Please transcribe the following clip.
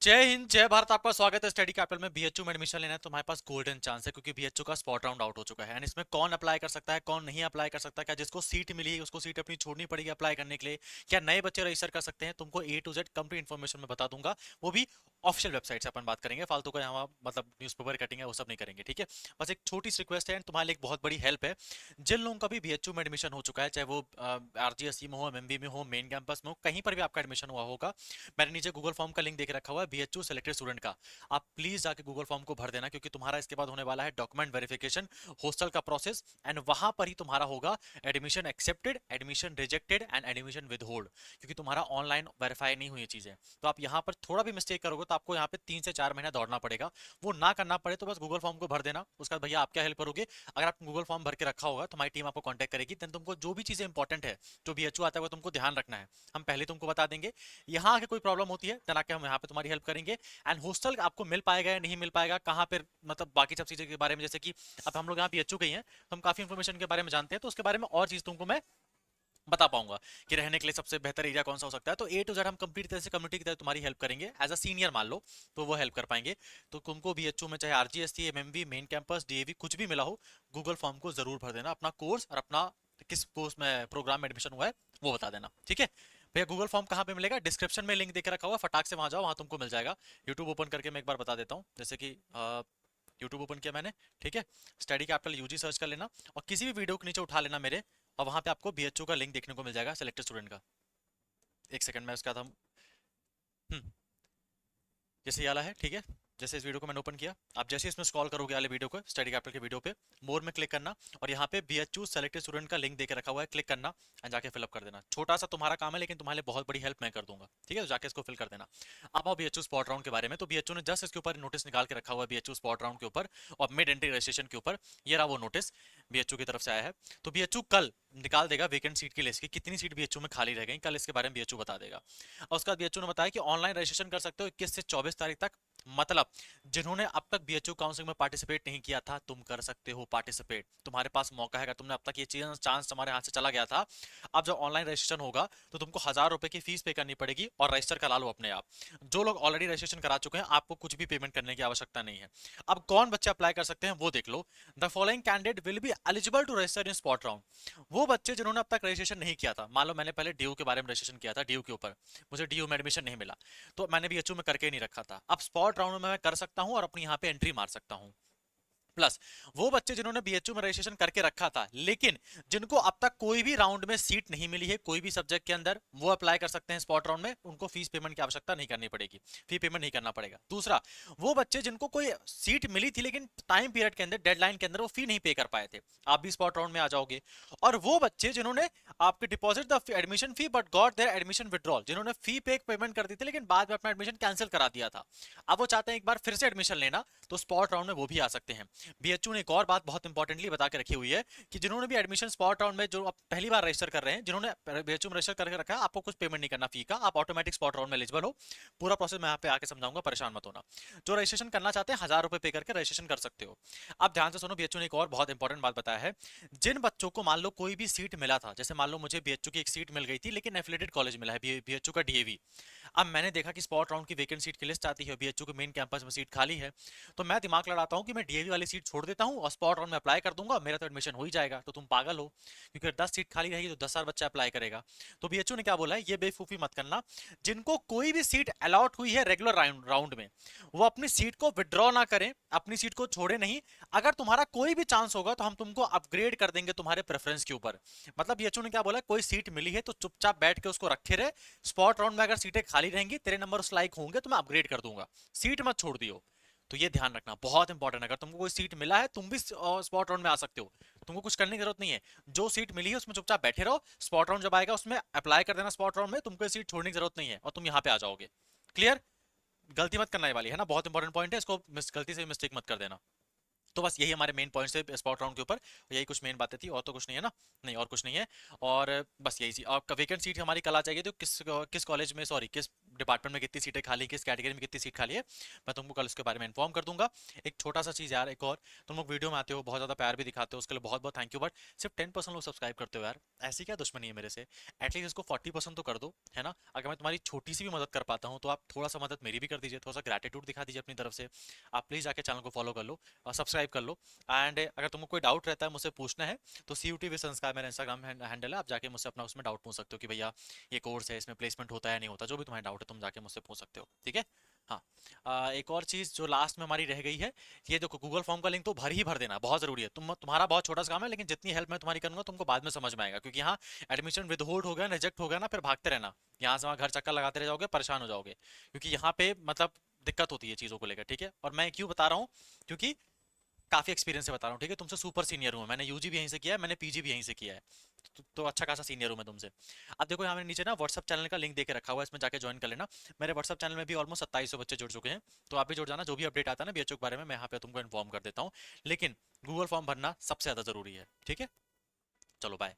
जय हिंद जय भारत। आपका स्वागत है स्टडी कैपिटल में। बीएचयू में एडमिशन लेना है तो हमारे पास गोल्डन चांस है, क्योंकि बीएचयू का स्पॉट राउंड आउट हो चुका है। एंड इसमें कौन अप्लाई कर सकता है, कौन नहीं अप्लाई कर सकता, क्या जिसको सीट मिली है उसको सीट अपनी छोड़नी पड़ेगी अप्लाई करने के लिए, क्या नए बच्चे रजिस्टर कर सकते हैं, तुमको ए टू जेड कंप्लीट इन्फॉर्मेशन में बता दूंगा। वो भी ऑफिशियल वेबसाइट से अपन बात करेंगे, फालतू का यहाँ मतलब न्यूज़पेपर कटिंग है वो सब नहीं करेंगे, ठीक है। बस एक छोटी सी रिक्वेस्ट है एंड तुम्हारे लिए एक बहुत बड़ी हेल्प है। जिन लोगों का भी बीएचयू में एडमिशन हो चुका है, चाहे वो आरजीएससी में हो, एमएमबी में हो, मेन कैंपस में हो, कहीं पर भी आपका एडमिशन हुआ होगा, मैंने नीचे गूगल फॉर्म का लिंक देके रखा हुआ है बीएचयू सेलेक्टेड स्टूडेंट का। आप प्लीज जाके गूगल फॉर्म को भर देना, क्योंकि तुम्हारा इसके बाद होने वाला है डॉक्यूमेंट वेरिफिकेशन, हॉस्टल का प्रोसेस, एंड वहां पर ही तुम्हारा होगा admission accepted, admission rejected and admission with hold, क्योंकि तुम्हारा ऑनलाइन वेरीफाई नहीं हुई चीजें। तो आप यहाँ पर थोड़ा भी मिस्टेक करोगे तो आपको यहाँ पे 3 से 4 महीना दौड़ना पड़ेगा। वो ना करना पड़े तो बस गूगल फॉर्म को भर देना। उसका भैया आप क्या हेल्प करोगे, अगर आप गूगल फॉर्म भर के रखा होगा तो हमारी टीम आपको कॉन्टैक्ट करेगी। देन तुमको जो भी चीजें इंपॉर्टेंट है, जो बीएचयू आता है वो तुमको ध्यान रखना है, हम पहले तुमको बता देंगे। यहाँ आके कोई प्रॉब्लम होती है देन आके हम यहाँ पे तुम्हारी हेल्प करेंगे। एंड हॉस्टल आपको मिल पाएगा या नहीं मिल पाएगा, कहाँ पर मतलब बाकी सब चीज़ों के बारे में, जैसे कि अब हम लोग यहाँ पीएचयू गई हैं तो हम काफ़ी इन्फॉर्मेशन के बारे में जानते हैं, तो उसके बारे में और चीज़ तुमको मैं बता पाऊंगा कि रहने के लिए सबसे बेहतर एरिया कौन सा हो सकता है। तो ए टू जेड हम कंप्लीट तरह से कम्युनिटी की तरह तुम्हारी हेल्प करेंगे एज अ सीनियर मान लो, तो वो हेल्प कर पाएंगे। तो तुमको बीएचयू में चाहे आरजीएसटी, एमएमवी, मेन कैंपस, डीएवी कुछ भी मिला हो, गूगल फॉर्म को जरूर भर देना, अपना कोर्स और अपना किस कोर्स में प्रोग्राम में एडमिशन हुआ है वो बता देना, ठीक है। भैया गूगल फॉर्म कहाँ पे मिलेगा, डिस्क्रिप्शन में लिंक देकर रखा हुआ है, फटाक से वहां जाओ, वहां तुमको मिल जाएगा। यूट्यूब ओपन करके मैं एक बार बता देता हूँ, जैसे कि यूट्यूब ओपन किया मैंने, ठीक है। स्टडी कैपिटल यूजी सर्च कर लेना और किसी भी वीडियो के नीचे उठा लेना मेरे, और वहां पे आपको बीएचयू का लिंक देखने को मिल जाएगा सिलेक्टेड स्टूडेंट का। एक सेकंड में उसका हम जैसे ये वाला है, ठीक है। जैसे इस वीडियो को मैंने ओपन किया, आप जैसे इसमें स्क्रॉल करोगे वाले वीडियो को, स्टडी कैपिटल के वीडियो पे मोर में क्लिक करना, और यहाँ पे बीएचयू सेलेक्टेड स्टूडेंट का लिंक देके रखा हुआ है, क्लिक करना एंड जाके फिलअप कर देना। छोटा सा तुम्हारा काम है लेकिन तुम्हारे लिए बहुत बड़ी हेल्प मैं कर दूंगा, ठीक है। तो जाके इसको फिल कर देना। अब आओ बीएचयू स्पॉट राउंड के बारे में। तो बीएचयू ने जस्ट इसके ऊपर नोटिस निकाल के रखा हुआ है, बीएचयू स्पॉट राउंड के ऊपर और मिड एंट्री रजिस्ट्रेशन के ऊपर। ये रहा वो नोटिस बीएचयू की तरफ से आया है। तो बीएचयू कल निकाल देगा वेकेंट सीट की लिस्ट की, कितनी सीट बीएचयू में खाली रह गई, कल इसके बारे में बीएचयू बता देगा। और उसका बीएचयू ने बताया कि ऑनलाइन रजिस्ट्रेशन कर सकते हो 21 से 24 तारीख तक। मतलब जिन्होंने अब तक बीएचयू काउंसलिंग में पार्टिसिपेट नहीं किया था, तुम कर सकते हो पार्टिसिपेट, तुम्हारे पास मौका है। अगर तुमने अब तक ये चीज चांस तुम्हारे हाथ से चला गया था, अब जब ऑनलाइन रजिस्ट्रेशन होगा तो तुमको 1000 रुपए की फीस पे करनी पड़ेगी और रजिस्टर करा लो अपने आप। जो लोग ऑलरेडी रजिस्ट्रेशन करा चुके हैं आपको कुछ भी पेमेंट करने की आवश्यकता नहीं है। अब कौन बच्चे अप्लाई कर सकते हैं वो देख लो। The following candidate will be eligible to register in spot round. वो बच्चे जिन्होंने अब तक रजिस्ट्रेशन नहीं किया था, मान लो मैंने पहले डीयू के बारे में रजिस्ट्रेशन किया था, डीयू के ऊपर मुझे डीयू में एडमिशन नहीं मिला, तो मैंने बीएचयू में करके नहीं रखा था। अब स्पॉट राउंड में मैं कर सकता हूं और अपनी यहाँ पे एंट्री मार सकता हूँ। प्लस वो बच्चे जिन्होंने बीएचयू में रजिस्ट्रेशन करके रखा था लेकिन जिनको अब तक कोई भी राउंड में सीट नहीं मिली है कोई भी सब्जेक्ट के अंदर, वो अप्लाई कर सकते हैं स्पॉट राउंड में। उनको फीस पेमेंट की आवश्यकता नहीं करनी पड़ेगी, फी पेमेंट नहीं करना पड़ेगा। दूसरा, वो बच्चे जिनको कोई सीट मिली थी लेकिन टाइम पीरियड के अंदर, डेडलाइन के अंदर वो फी नहीं पे कर पाए थे, आप भी स्पॉट राउंड में आ जाओगे। और वो बच्चे जिन्होंने आपके deposit the admission fee but got there admission withdrawal, जिन्होंने फी पे पेमेंट कर दी थी लेकिन बाद में अपना एडमिशन कैंसिल करा दिया था, अब वो चाहते हैं एक बार फिर से एडमिशन लेना, तो स्पॉट राउंड में वो भी आ सकते हैं। बीएचयू ने एक और बात बहुत इंपॉर्टेंटली बता के रखी हुई है कि जिन्होंने भी एडमिशन स्पॉट राउंड में, जो आप पहली बार रजिस्टर कर रहे हैं, जिन्होंने बीएचयू में रजिस्टर करके रखा है, आपको कुछ पेमेंट नहीं करना फी का, आप ऑटोमेटिक स्पॉट राउंड में एलिजिबल हो। पूरा प्रोसेस मैं यहाँ पे आके समझाऊंगा, परेशान मत होना। जो रजिस्ट्रेशन करना चाहते हैं 1000 रुपए पे करके रजिस्ट्रेशन कर सकते हो। आप ध्यान से सुनो, बीएचयू ने एक और बहुत इंपॉर्टेंट बात बताया है। जिन बच्चों को मान लो कोई भी सीट मिला था, जैसे मान लो मुझे बीएचयू की एक सीट मिल गई थी लेकिन एफिलिएटेड कॉलेज मिला है बीएचयू का डीएवी। अब मैंने देखा कि स्पॉट राउंड की वैकेंट सीट की लिस्ट आती है, बीएचयू के मेन कैंपस में सीट खाली है, तो मैं दिमाग लड़ाता हूँ कि मैं डीएवी वाली सीट छोड़ देता हूँ और स्पॉट राउंड में अप्लाई कर दूंगा, मेरा तो एडमिशन हो ही जाएगा। तो तुम पागल हो, क्योंकि 10 सीट खाली रहेगी तो 10,000 बच्चा अप्लाई करेगा। तो बीएचयू ने क्या बोला है, ये बेवकूफी मत करना। जिनको कोई भी सीट अलॉट हुई है रेगुलर राउंड में, वो अपनी सीट को विड्रॉ ना करें, अपनी सीट को छोड़े नहीं। अगर तुम्हारा कोई भी चांस होगा तो हम तुमको अपग्रेड कर देंगे तुम्हारे प्रेफरेंस के ऊपर। मतलब बीएचयू ने क्या बोला, कोई सीट मिली है तो चुपचाप बैठ के उसको रखे रहे, स्पॉट राउंड में अगर सीटें खाली रहेंगी, तेरे नंबर उस लाइक होंगे तो मैं अपग्रेड कर दूंगा, सीट मत छोड़ दियो। तो ये ध्यान रखना, बहुत इंपॉर्टेंट। अगर तुमको कोई सीट मिला है तुम भी स्पॉट राउंड में आ सकते हो, तुमको कुछ करने की जरूरत नहीं है। जो सीट मिली है उसमें चुपचाप बैठे रहो, स्पॉट राउंड जब आएगा उसमें अप्लाई कर देना स्पॉट राउंड में, तुमको सीट छोड़ने की जरूरत नहीं है और तुम यहाँ पे आ जाओगे। क्लियर? गलती मत करना, ये वाली है ना बहुत इंपॉर्टेंट पॉइंट है, इसको गलती से मिस्टेक मत कर देना। तो बस यही हमारे मेन पॉइंट्स थे स्पॉट राउंड के ऊपर, यही कुछ मेन बातें थी, और तो कुछ नहीं है ना। नहीं और कुछ नहीं है। और बस यही सी और वैकेंट सीट हमारी कल आ जाएगी, तो किस किस कॉलेज में, सॉरी किस डिपार्टमेंट में कितनी सीटें खाली, किस कैटेगरी में कितनी सीट खाली है, मैं तुमको कल इसके बारे में इन्फॉर्म कर दूंगा। एक छोटा सा चीज़ यार, एक और, तुम लोग वीडियो में आते हो, बहुत ज़्यादा प्यार भी दिखाते हो, उसके लिए बहुत बहुत थैंक यू, बट सिर्फ 10% लोग सब्सक्राइब करते हो यार, ऐसी क्या दुश्मनी है मेरे से? एटलीस्ट इसको 40% तो कर दो, है ना? अगर मैं तुम्हारी छोटी सी भी मदद कर पाता हूँ तो आप थोड़ा सा मदद मेरी भी कर दीजिए, थोड़ा सा ग्रेटिट्यूड दिखा दीजिए अपनी तरफ से। आप प्लीज़ जाके चैनल को फॉलो कर लो और सब्सक्राइब कर लो। एंड अगर तुमको कोई डाउट रहता है, मुझसे पूछना है, तो CUT विद संस्कार मेरा इंस्टाग्राम हैंडल है, आप जाके मुझसे अपना उसमें डाउट पूछ सकते हो कि भैया ये कोर्स है, इसमें प्लेसमेंट होता है नहीं होता, जो भी तुम्हारा डाउट है तुम जाके मुझसे पूछ सकते हो, ठीक है? हाँ। एक और चीज़ जो लास्ट में हमारी रह गई है, ये देखो गूगल फॉर्म का लिंक तो भर ही भर देना, बहुत ज़रूरी है। तुम्हारा बहुत छोटा सा काम है, लेकिन जितनी हेल्प मैं तुम्हारी करूंगा तुमको बाद में समझ में आएगा, क्योंकि यहाँ एडमिशन विद होल्ड हो गया, रिजेक्ट हो गया ना, फिर भागते रहना, यहाँ से वहाँ घर चक्कर लगाते रह जाओगे, परेशान हो जाओगे, क्योंकि यहाँ पे मतलब दिक्कत होती है चीज़ों को लेकर, ठीक है? और मैं क्यों बता रहा हूँ, क्योंकि काफ़ी एक्सपीरियंस से बता रहा हूँ, ठीक है? तुमसे सुपर सीनियर हूँ, मैंने यूजी भी यहीं से किया है, मैंने पीजी भी यहीं से किया है, तो अच्छा खासा सीनियर हूँ मैं तुमसे। अब देखो यहाँ मैंने नीचे ना व्हाट्सअप चैनल का लिंक दे के रखा हुआ है, इसमें जाके ज्वाइन कर लेना। मेरे व्हाट्सअप चैनल में भी ऑलमोस्ट 2700 बच्चे जुड़ चुके हैं, तो आप भी जुड़ जाना, जो भी अपडेट आता है ना बीएचओ के बारे में, मैं यहाँ पे तुमको इन्फॉर्म कर देता हूँ। लेकिन गूगल फॉर्म भरना सबसे ज़्यादा ज़रूरी है, ठीक है? चलो बाय।